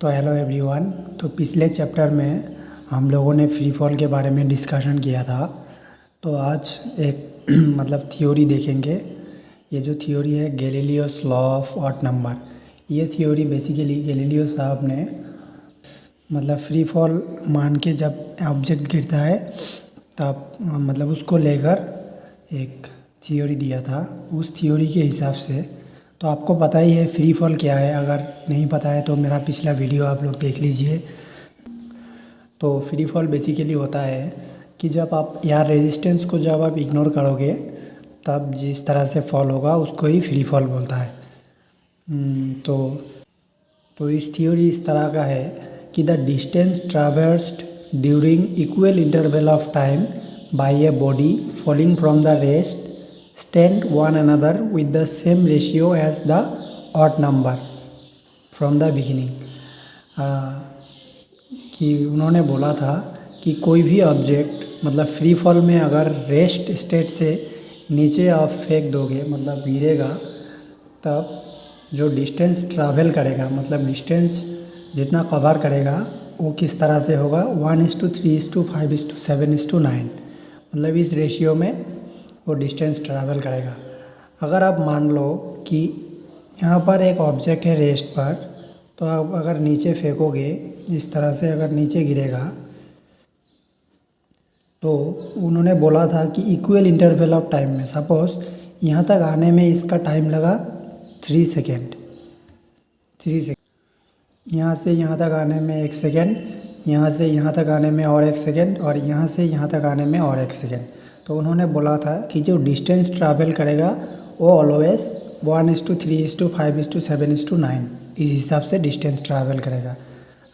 तो hello everyone. तो पिछले चैप्टर में हम लोगों ने फ्री फॉल के बारे में डिस्कशन किया था। तो आज एक थ्योरी देखेंगे। ये जो थ्योरी है Galileo's law of odd number. ये थ्योरी बेसिकली गैलीलियो साहब ने फ्री फॉल मान के जब ऑब्जेक्ट गिरता है तब उसको लेकर एक थ्योरी दिया था। उस थ्योरी के हिसाब से तो आपको पता ही है फ्री फॉल क्या है। अगर नहीं पता है तो मेरा पिछला वीडियो आप लोग देख लीजिए। तो फ्री फॉल बेसिकली होता है कि जब आप यार रेजिस्टेंस को जब आप इग्नोर करोगे तब जिस तरह से फॉल होगा उसको ही फ्री फॉल बोलता है। तो इस थ्योरी इस तरह का है कि the distance traversed during equal interval of time by a body falling from the rest stand one another with the same ratio as the odd number from the beginning। कि उन्होंने बोला था कि कोई भी ऑब्जेक्ट फ्री फॉल में अगर rest state से नीचे आप फेंक दोगे गिरेगा तब जो डिस्टेंस ट्रैवल करेगा डिस्टेंस जितना कवर करेगा वो किस तरह से होगा 1:3:5:7:9 इस रेशियो में वो डिस्टेंस ट्रैवल करेगा। अगर आप मान लो कि यहाँ पर एक ऑब्जेक्ट है रेस्ट पर, तो आप अगर नीचे फेंकोगे इस तरह से अगर नीचे गिरेगा तो उन्होंने बोला था कि इक्वल इंटरवल ऑफ टाइम में सपोज़ यहाँ तक आने में इसका टाइम लगा 3 सेकेंड, यहाँ से यहाँ तक आने में 1 सेकेंड, यहाँ से यहाँ तक आने में और 1 सेकेंड और यहाँ से यहाँ तक आने में और 1 सेकेंड। तो उन्होंने बोला था कि जो डिस्टेंस ट्रैवल करेगा वो ऑलवेज 1:3:5:7:9 इस हिसाब से डिस्टेंस ट्रैवल करेगा।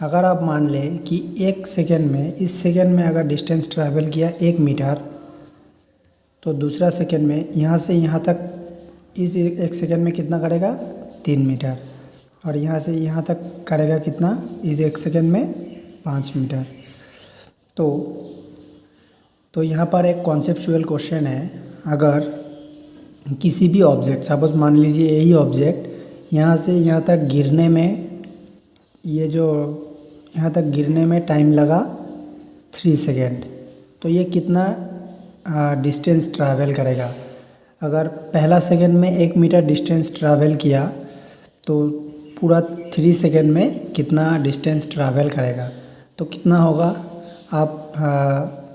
अगर आप मान लें कि 1 सेकेंड में इस सेकेंड में अगर डिस्टेंस ट्रैवल किया 1 मीटर, तो दूसरा सेकेंड में यहाँ से यहाँ तक इस 1 सेकेंड में कितना करेगा 3 मीटर और यहाँ से यहाँ तक करेगा कितना इस 1 सेकेंड में 5 मीटर। तो यहाँ पर एक कॉन्सेप्चुअल क्वेश्चन है। अगर किसी भी ऑब्जेक्ट सपोज मान लीजिए यही ऑब्जेक्ट यहाँ से यहाँ तक गिरने में ये जो यहाँ तक गिरने में टाइम लगा 3 सेकेंड, तो ये कितना डिस्टेंस ट्रैवल करेगा। अगर पहला सेकेंड में 1 मीटर डिस्टेंस ट्रैवल किया तो पूरा 3 सेकेंड में कितना डिस्टेंस ट्रैवल करेगा, तो कितना होगा आप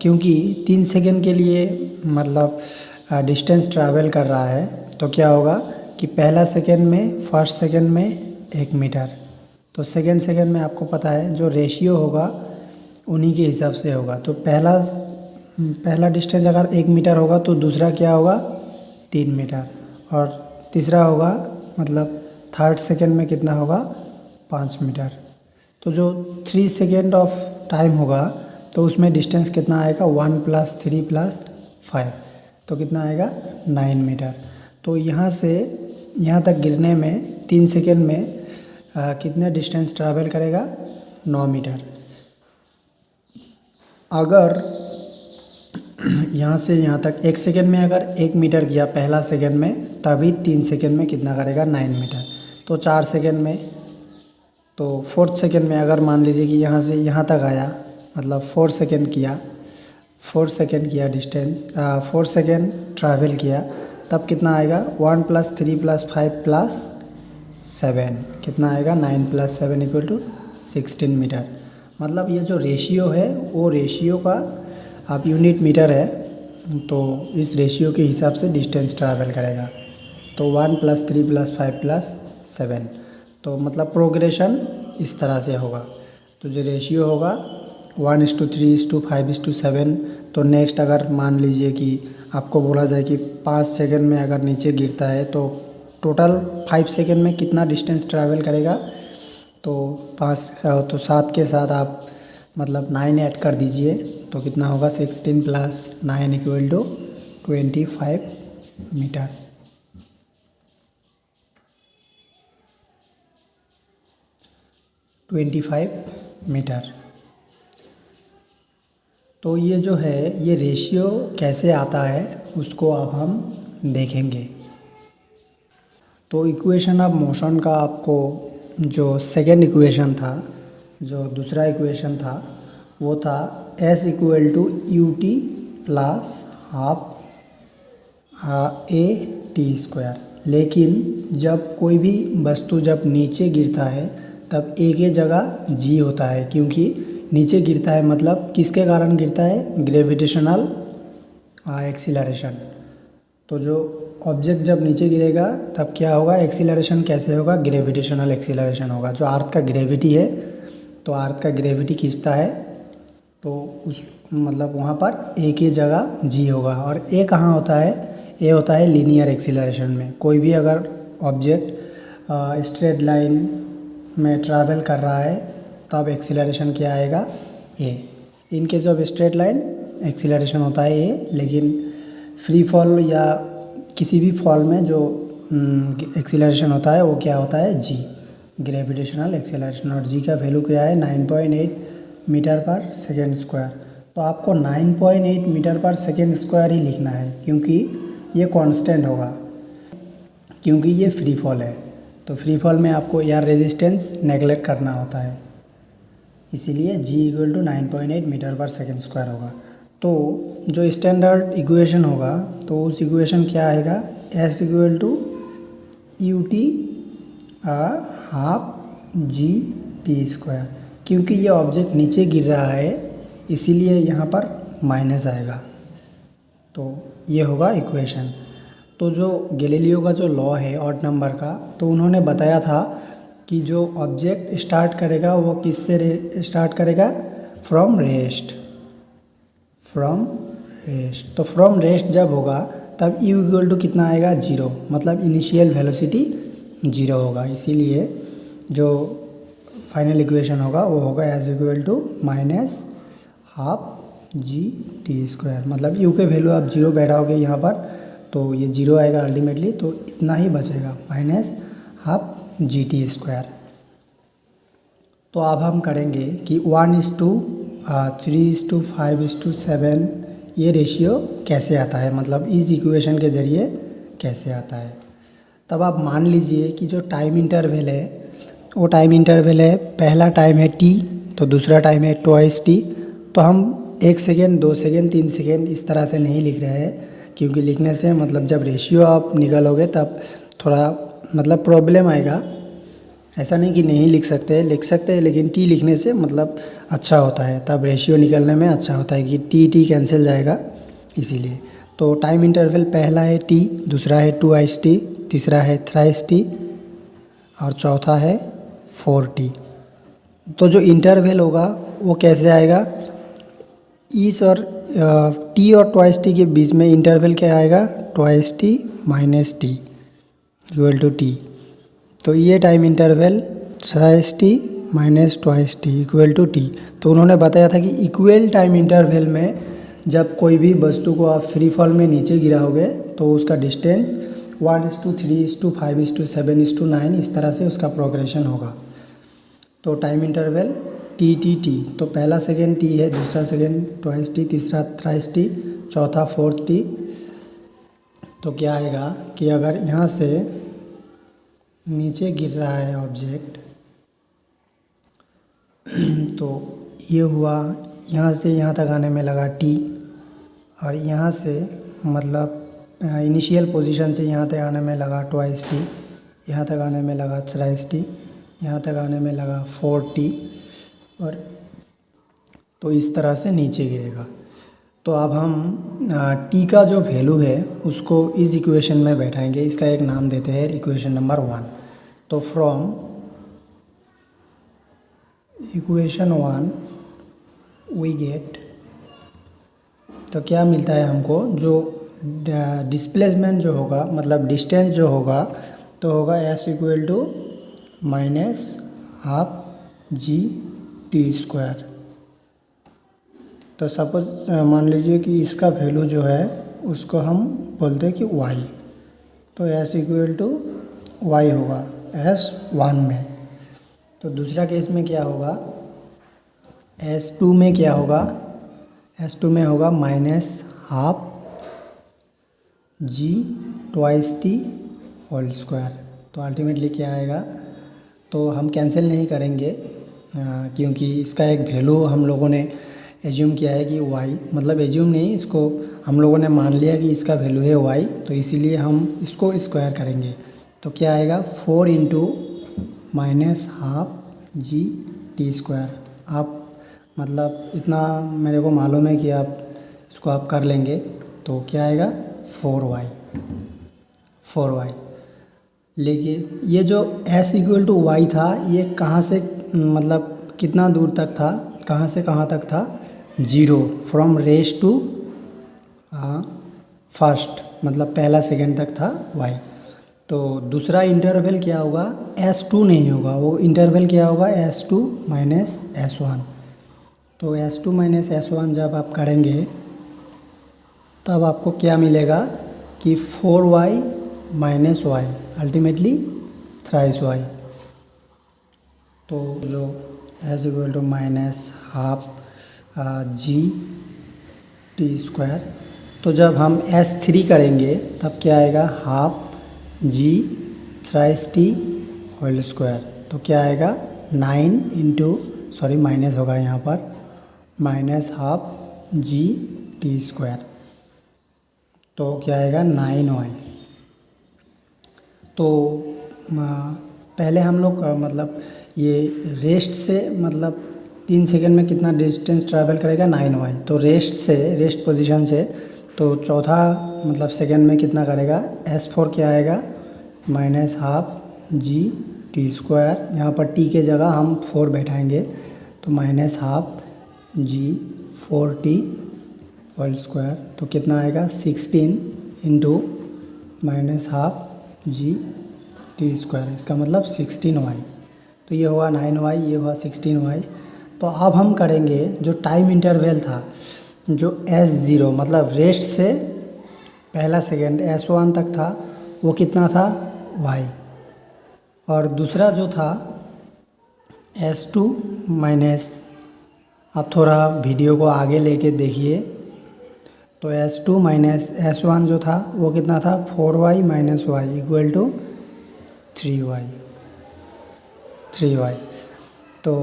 क्योंकि 3 सेकेंड के लिए डिस्टेंस ट्रैवल कर रहा है तो क्या होगा कि पहला सेकेंड में फर्स्ट सेकेंड में 1 मीटर, तो सेकेंड में आपको पता है जो रेशियो होगा उन्हीं के हिसाब से होगा। तो पहला डिस्टेंस अगर 1 मीटर होगा तो दूसरा क्या होगा 3 मीटर और तीसरा होगा थर्ड सेकेंड में कितना होगा 5 मीटर। तो जो 3 सेकेंड ऑफ टाइम होगा तो उसमें डिस्टेंस कितना आएगा 1 + 3 + 5, तो कितना आएगा 9 मीटर। तो यहाँ से यहाँ तक गिरने में 3 सेकेंड में कितने डिस्टेंस ट्रैवल करेगा 9 मीटर। अगर यहाँ से यहाँ तक 1 सेकेंड में अगर 1 मीटर किया पहला सेकेंड में, तभी 3 सेकेंड में कितना करेगा 9 मीटर। तो 4 सेकेंड में, तो 4th सेकेंड में अगर मान लीजिए कि यहाँ से यहाँ तक आया 4 सेकेंड किया डिस्टेंस 4 सेकेंड ट्रैवल किया, तब कितना आएगा 1 + 3 + 5 + 7 कितना आएगा 9 + 7 = 16 मीटर। ये जो रेशियो है वो रेशियो का आप यूनिट मीटर है, तो इस रेशियो के हिसाब से डिस्टेंस ट्रैवल करेगा। तो 1 + 3 + 5 + 7, तो प्रोग्रेशन इस तरह से होगा। तो जो रेशियो होगा 1:3:5:7। तो नेक्स्ट अगर मान लीजिए कि आपको बोला जाए कि 5 सेकेंड में अगर नीचे गिरता है तो टोटल 5 सेकेंड में कितना डिस्टेंस ट्रैवल करेगा, तो 7 के साथ आप 9 ऐड कर दीजिए तो कितना होगा 16 + 9 = 25 मीटर। तो ये जो है ये रेशियो कैसे आता है उसको अब हम देखेंगे। तो इक्वेशन ऑफ मोशन का आपको जो सेकेंड इक्वेशन था जो दूसरा इक्वेशन था वो था S equal to U T plus half A T square. लेकिन जब कोई भी वस्तु जब नीचे गिरता है तब ए के जगह जी होता है, क्योंकि नीचे गिरता है मतलब किसके कारण गिरता है, ग्रेविटेशनल एक्सीलरेशन। तो जो ऑब्जेक्ट जब नीचे गिरेगा तब क्या होगा, एक्सीलरेशन कैसे होगा, ग्रेविटेशनल एक्सीलरेशन होगा। जो अर्थ का ग्रेविटी है, तो अर्थ का ग्रेविटी खींचता है तो उस मतलब वहाँ पर ए की जगह जी होगा। और ए कहाँ होता है, ए होता है लीनियर एक्सीलरेशन में। कोई भी अगर ऑब्जेक्ट स्ट्रेट लाइन में ट्रैवल कर रहा है तब एक्सीलरेशन क्या आएगा, A. In case of straight line acceleration होता है ए, लेकिन फ्री फॉल या किसी भी फॉल में जो एक्सीलरेशन होता है वो क्या होता है, जी, ग्रेविटेशनल एक्सीलरेशन। और जी का वैल्यू क्या है, 9.8 मीटर पर सेकेंड स्क्वायर। तो आपको 9.8 मीटर पर सेकेंड स्क्वायर ही लिखना है, क्योंकि ये कांस्टेंट होगा, क्योंकि ये फ्री फॉल है। तो फ्री फॉल में आपको एयर रेजिस्टेंस नेगलेक्ट करना होता है, इसीलिए जी इक्वल टू 9.8 मीटर पर सेकेंड स्क्वायर होगा। तो जो स्टैंडर्ड इक्वेशन होगा तो उस इक्वेशन क्या आएगा, S equal to U T half G T square. क्योंकि ये ऑब्जेक्ट नीचे गिर रहा है इसीलिए यहाँ पर माइनस आएगा। तो ये होगा इक्वेशन। तो जो गैलीलियो का जो लॉ है ऑड नंबर का, तो उन्होंने बताया था कि जो ऑब्जेक्ट स्टार्ट करेगा वो किससे स्टार्ट करेगा, फ्रॉम रेस्ट। तो फ्रॉम रेस्ट जब होगा तब यू इक्वल टू कितना आएगा, जीरो, मतलब इनिशियल वेलोसिटी जीरो होगा। इसीलिए जो फाइनल इक्वेशन होगा वो होगा S equal to minus half G T square. मतलब यू के वैल्यू आप जीरो बैठाओगे यहाँ पर तो ये जीरो आएगा अल्टीमेटली, तो इतना ही बचेगा, minus half G T square. तो अब हम करेंगे कि 1:3:5:7 ये रेशियो कैसे आता है, मतलब इस इक्वेशन के ज़रिए कैसे आता है। तब आप मान लीजिए कि जो टाइम इंटरवल है वो टाइम इंटरवल है, पहला टाइम है टी, तो दूसरा टाइम है ट्वाइस टी। तो हम 1 सेकेंड 2 सेकेंड 3 सेकेंड इस तरह से नहीं लिख रहे हैं, क्योंकि लिखने से मतलब जब रेशियो आप निकालोगे तब थोड़ा मतलब प्रॉब्लम आएगा। ऐसा नहीं कि नहीं लिख सकते हैं, लेकिन टी लिखने से मतलब अच्छा होता है, तब रेशियो निकलने में अच्छा होता है कि टी कैंसिल जाएगा इसीलिए। तो टाइम इंटरवल पहला है टी, दूसरा है 2 टी, तीसरा है थ्राइस टी और चौथा है 4 टी। तो जो इंटरवल होगा वो कैसे आएगा, इस और टी और ट्वाइस टी के बीच में इंटरवल क्या आएगा, twice T minus T equal to T. तो ये time interval thrice T minus twice T equal to T. तो उन्होंने बताया था कि इक्वल टाइम इंटरवल में जब कोई भी वस्तु को आप फ्री फॉल में नीचे गिराओगे तो उसका डिस्टेंस 1:3:5:7:9 इस तरह से उसका प्रोग्रेशन होगा। तो time interval T T T, तो पहला सेकेंड टी है, दूसरा सेकेंड ट्वाइस टी, तीसरा थ्राइस टी, चौथा 4 टी। तो क्या आएगा कि अगर यहाँ से नीचे गिर रहा है ऑब्जेक्ट तो ये हुआ, यहाँ से यहाँ तक आने में लगा टी, और यहाँ से मतलब इनिशियल पोजीशन से यहाँ तक आने में लगा ट्वाइस टी, यहाँ तक आने में लगा थ्राइस टी, यहाँ तक आने में लगा 4 टी, और तो इस तरह से नीचे गिरेगा। तो अब हम टी का जो वैल्यू है उसको इस इक्वेशन में बैठाएंगे, इसका एक नाम देते हैं इक्वेशन नंबर 1। तो फ्रॉम इक्वेशन 1 वी गेट, तो क्या मिलता है हमको, जो डिस्प्लेसमेंट जो होगा मतलब डिस्टेंस जो होगा तो होगा S equal to minus half G T square. तो सपोज मान लीजिए कि इसका वैल्यू जो है उसको हम बोलते हैं कि y, तो एस इक्वल टू वाई होगा S1 में। तो दूसरा केस में क्या होगा, S2 में क्या होगा, S2 में होगा माइनस हाफ जी ट्वाइस टी होल स्क्वायर। तो अल्टीमेटली क्या आएगा, तो हम कैंसिल नहीं करेंगे, क्योंकि इसका एक वैल्यू हम लोगों ने एज्यूम किया है कि y, मतलब एज्यूम नहीं, इसको हम लोगों ने मान लिया कि इसका वैल्यू है y, तो इसीलिए हम इसको स्क्वायर करेंगे। तो क्या आएगा 4 into minus half G T square. आप मतलब इतना मेरे को मालूम है कि आप इसको आप कर लेंगे। तो क्या आएगा 4y। लेकिन ये जो s इक्वल टू वाई था, ये कहाँ से मतलब कितना दूर तक था, कहाँ से कहाँ तक था, 0 फ्रॉम रेस टू फर्स्ट, मतलब पहला सेकेंड तक था y। तो दूसरा इंटरवल क्या होगा, s2 नहीं होगा, वो इंटरवल क्या होगा s2 माइनस s1। तो s2 माइनस s1 जब आप करेंगे तब आपको क्या मिलेगा कि 4y minus Y, ultimately thrice y। तो जो S equal to minus half G T square. तो जब हम s3 करेंगे तब क्या आएगा half G thrice T whole square. तो क्या आएगा 9 इंटू, सॉरी माइनस होगा यहाँ पर, minus half G T square. तो क्या आएगा 9y। तो पहले हम लोग मतलब ये रेस्ट से मतलब 3 सेकंड में कितना डिस्टेंस ट्रैवल करेगा 9y। तो रेस्ट पोजीशन से तो चौथा मतलब सेकंड में कितना करेगा, s4 क्या आएगा minus half G T square. यहाँ पर t के जगह हम 4 बैठाएंगे, तो माइनस हाफ जी 4t होल स्क्वायर। तो कितना आएगा 16 into minus half G T square, इसका मतलब 16y। तो ये हुआ 9y, ये हुआ 16y। तो अब हम करेंगे जो टाइम इंटरवल था, जो s0 मतलब रेस्ट से पहला सेकेंड s1 तक था, वो कितना था y। और दूसरा जो था s2 माइनस, आप थोड़ा वीडियो को आगे लेके देखिए। तो s2 माइनस s1 जो था वो कितना था 4y minus Y equal to 3y। तो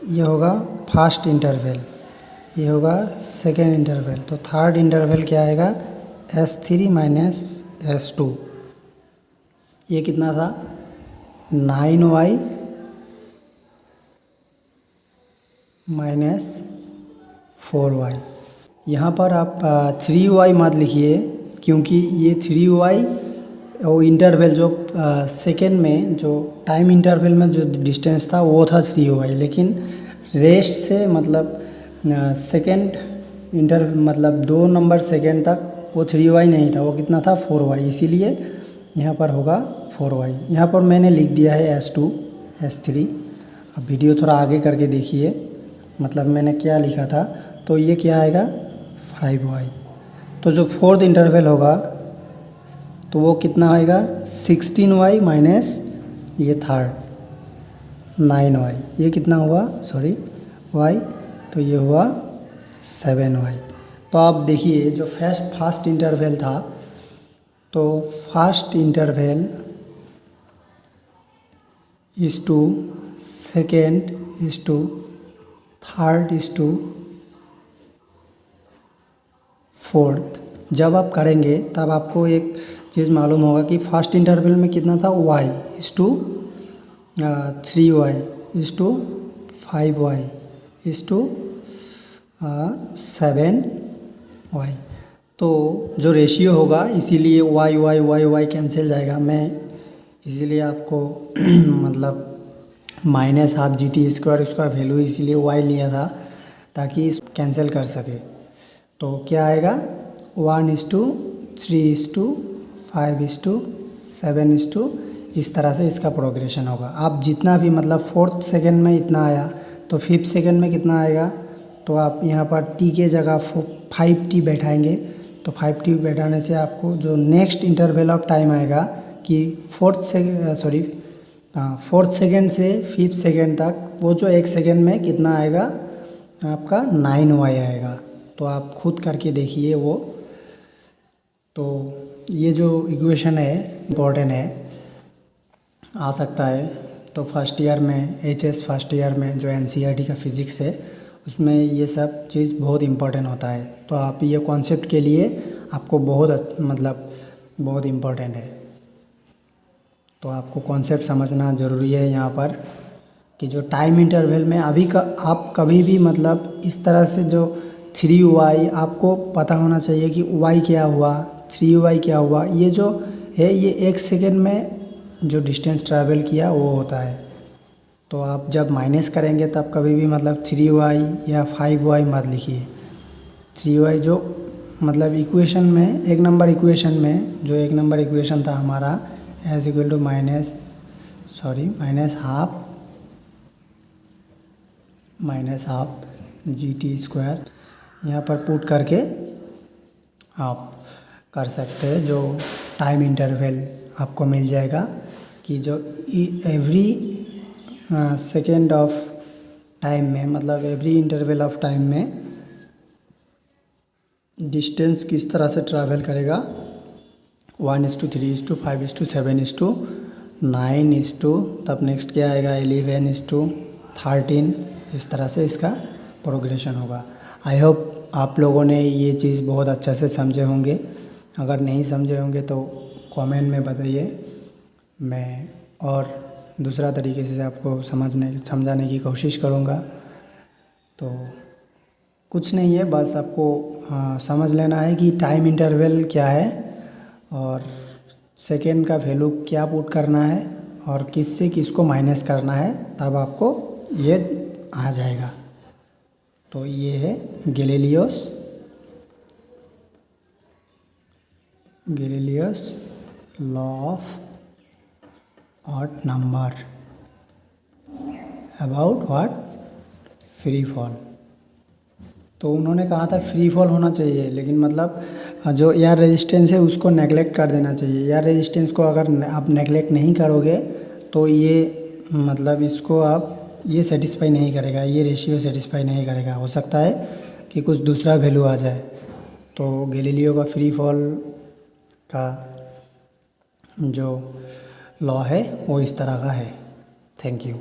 ये होगा फर्स्ट इंटरवल, ये होगा सेकेंड इंटरवल। तो थर्ड इंटरवल क्या आएगा s3 माइनस s2, ये कितना था 9y माइनस 4y। यहाँ पर आप 3y मत लिखिए, क्योंकि ये 3y वो इंटरवल जो सेकेंड में जो टाइम इंटरवल में जो डिस्टेंस था वो था 3y, लेकिन रेस्ट से मतलब सेकेंड मतलब 2 नंबर सेकेंड तक वो 3y नहीं था, वो कितना था 4y, इसीलिए यहाँ पर होगा 4y। यहाँ पर मैंने लिख दिया है s2 s3। अब वीडियो थोड़ा आगे करके देखिए, मतलब मैंने क्या लिखा था। तो ये क्या आएगा 5y। तो जो फोर्थ इंटरवल होगा तो वो कितना आएगा 16y माइनस ये थर्ड 9y, ये कितना हुआ सॉरी y, तो ये हुआ 7y। तो आप देखिए जो फर्स्ट इंटरवल था, तो first interval is to second is to third is to fourth. जब आप करेंगे तब आपको एक चीज़ मालूम होगा कि फर्स्ट इंटरवल में कितना था y is to 3y is to 5y is to 7y। तो जो रेशियो होगा, इसीलिए y कैंसिल जाएगा। मैं इसीलिए आपको मतलब minus half G T square उसका वैल्यू इसीलिए y लिया था ताकि इस कैंसिल कर सके। तो क्या आएगा 1:3:5:7:, इस तरह से इसका प्रोग्रेशन होगा। आप जितना भी मतलब फोर्थ सेकंड में इतना आया तो फिफ्थ सेकंड में कितना आएगा, तो आप यहाँ पर t के जगह 5t बैठाएंगे। तो 5t बैठाने से आपको जो नेक्स्ट इंटरवल ऑफ टाइम आएगा कि फोर्थ सेकंड से फिफ्थ सेकंड तक, वो जो एक सेकंड में कितना आएगा आपका 9y आएगा। तो आप खुद करके देखिए वो। तो ये जो इक्वेशन है इम्पोर्टेंट है, आ सकता है तो फर्स्ट ईयर में HS फर्स्ट ईयर में जो NCERT का फिज़िक्स है उसमें ये सब चीज़ बहुत इम्पोर्टेंट होता है। तो आप ये कॉन्सेप्ट के लिए आपको बहुत मतलब बहुत इम्पोर्टेंट है। तो आपको कॉन्सेप्ट समझना ज़रूरी है यहाँ पर कि जो टाइम इंटरवल में आप कभी भी मतलब इस तरह से जो 3y आपको पता होना चाहिए कि y क्या हुआ, 3y क्या हुआ। ये जो है ये 1 सेकेंड में जो डिस्टेंस ट्रैवल किया वो होता है। तो आप जब माइनस करेंगे तब कभी भी मतलब 3y या 5y मत लिखिए। 3y जो मतलब इक्वेशन में एक नंबर इक्वेशन था हमारा S equal to minus half GT²। यहाँ पर पुट करके आप कर सकते हैं। जो टाइम इंटरवल आपको मिल जाएगा कि जो एवरी सेकेंड ऑफ टाइम में मतलब एवरी इंटरवल ऑफ टाइम में डिस्टेंस किस तरह से ट्रैवल करेगा। 1:3:5:7:9 तब नेक्स्ट क्या आएगा 11:13। इस तरह से इसका प्रोग्रेशन होगा। आई होप आप लोगों ने ये चीज़ बहुत अच्छे से समझे होंगे। अगर नहीं समझे होंगे तो कमेंट में बताइए, मैं और दूसरा तरीके से आपको समझाने की कोशिश करूँगा। तो कुछ नहीं है, बस आपको समझ लेना है कि टाइम इंटरवल क्या है और सेकेंड का वैल्यू क्या पुट करना है और किससे किसको माइनस करना है, तब आपको ये आ जाएगा। तो ये है Galileo's law of odd number about what free fall. तो उन्होंने कहा था फ्री फॉल होना चाहिए, लेकिन मतलब जो एयर रेजिस्टेंस है उसको नेगलेक्ट कर देना चाहिए। एयर रेजिस्टेंस को अगर आप नेगलेक्ट नहीं करोगे तो ये मतलब इसको आप ये सेटिस्फाई नहीं करेगा, ये रेशियो सेटिस्फाई नहीं करेगा। हो सकता है कि कुछ दूसरा वैल्यू आ जाए। तो गैलीलियो का फ्री फॉल का जो लॉ है वो इस तरह का है। Thank you.